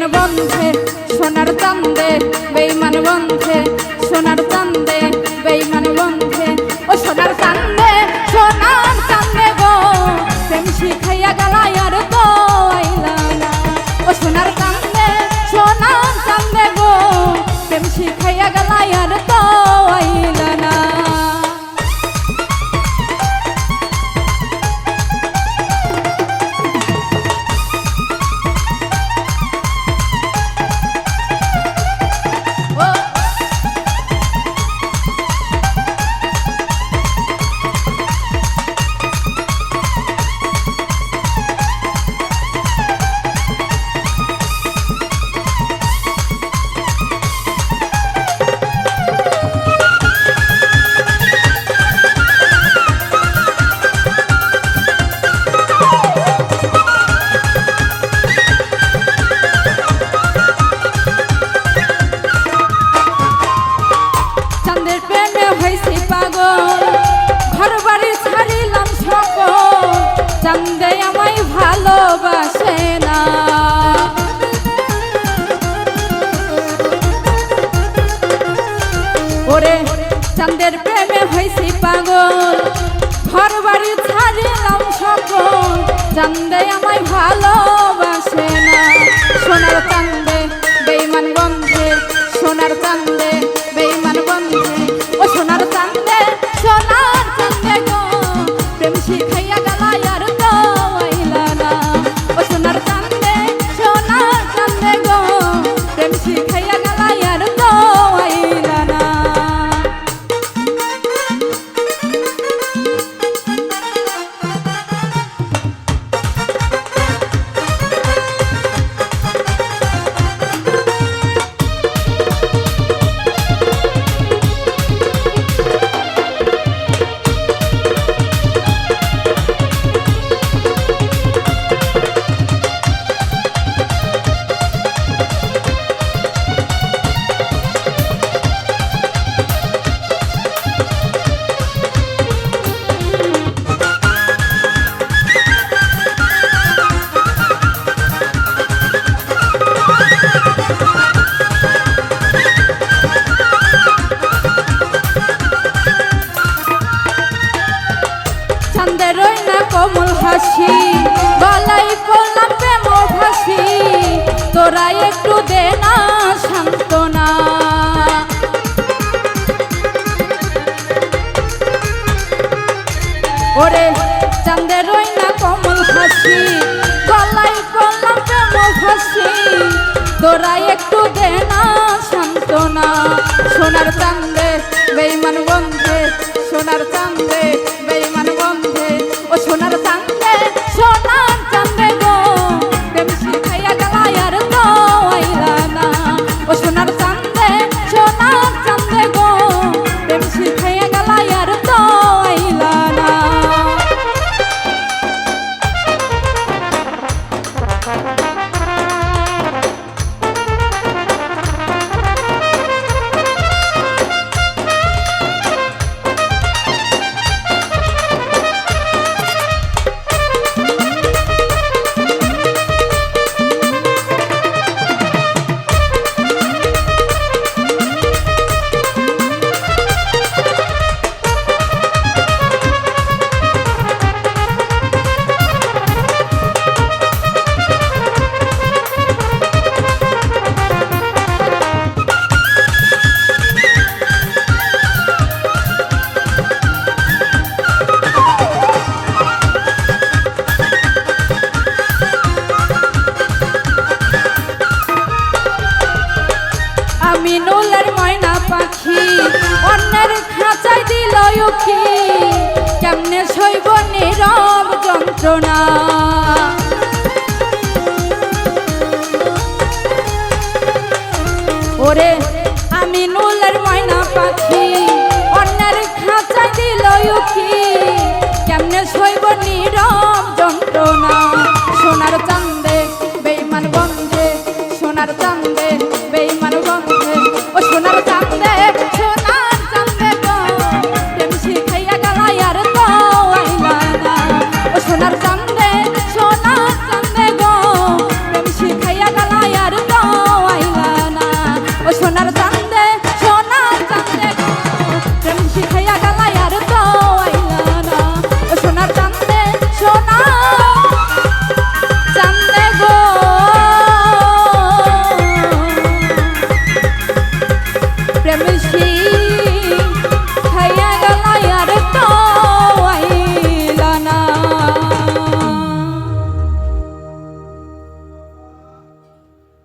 বেঈমান বন্ধে সোনার চান্দে, বেঈমান বন্ধে সোনার চান্দে, বেঈমান বন্ধে ও সোনার চান্দে, সোনার চান্দে গো প্রেম শিখাইয়া গেলায় আর তো আইলা না। ও সোনার চান্দে, সোনার চান্দে গো প্রেম শিখাইয়া গেলায় আর তো আইলা না। চান্দে আমায় ভালোবাসে না, ওরে চাঁদের প্রেমে হইছি পাগল, ঘর বাড়ি ছাড়িলাম সকল, চান্দে আমায় ভালোবাসে না। সোনার চান্দে, বেঈমান বন্ধে সোনার চান্দে, বেঈমান বন্ধে ও সোনার চান্দে, সোনার চান্দে গো প্রেম শিখাইয়া গেলায় আর তো আইলা না। ও সোনার চান্দে, সোনার চান্দে গো প্রেম শিখাইয়া গেলায় আর তো আইলা না। চাঁদেরই না কোমল হাসি, গলায় পড়লাম প্রেম ভাসি, তোরা একটু দে না সান্ত্বনা। ওরে চাঁদেরই না কোমল হাসি, গলায় পড়লাম প্রেম ভাসি, তোরা একটু দে না সান্ত্বনা। সোনার চান্দে, বেঈমান বন্ধে সোনার চান্দে, বেঈমান বন্ধে ও সোনার চান্দে, সোনার চান্দে গো প্রেম শিখাইয়া গেলায় আর তো আইলা না। ও সোনার চান্দে, সোনার চান্দে গো প্রেম শিখাইয়া গেলায় আর তো আইলা না। মিনুলের ময়না পাখি অন্যের খাঁচায় দিল উখি, কেমনে সইব নীরব যন্ত্রণা।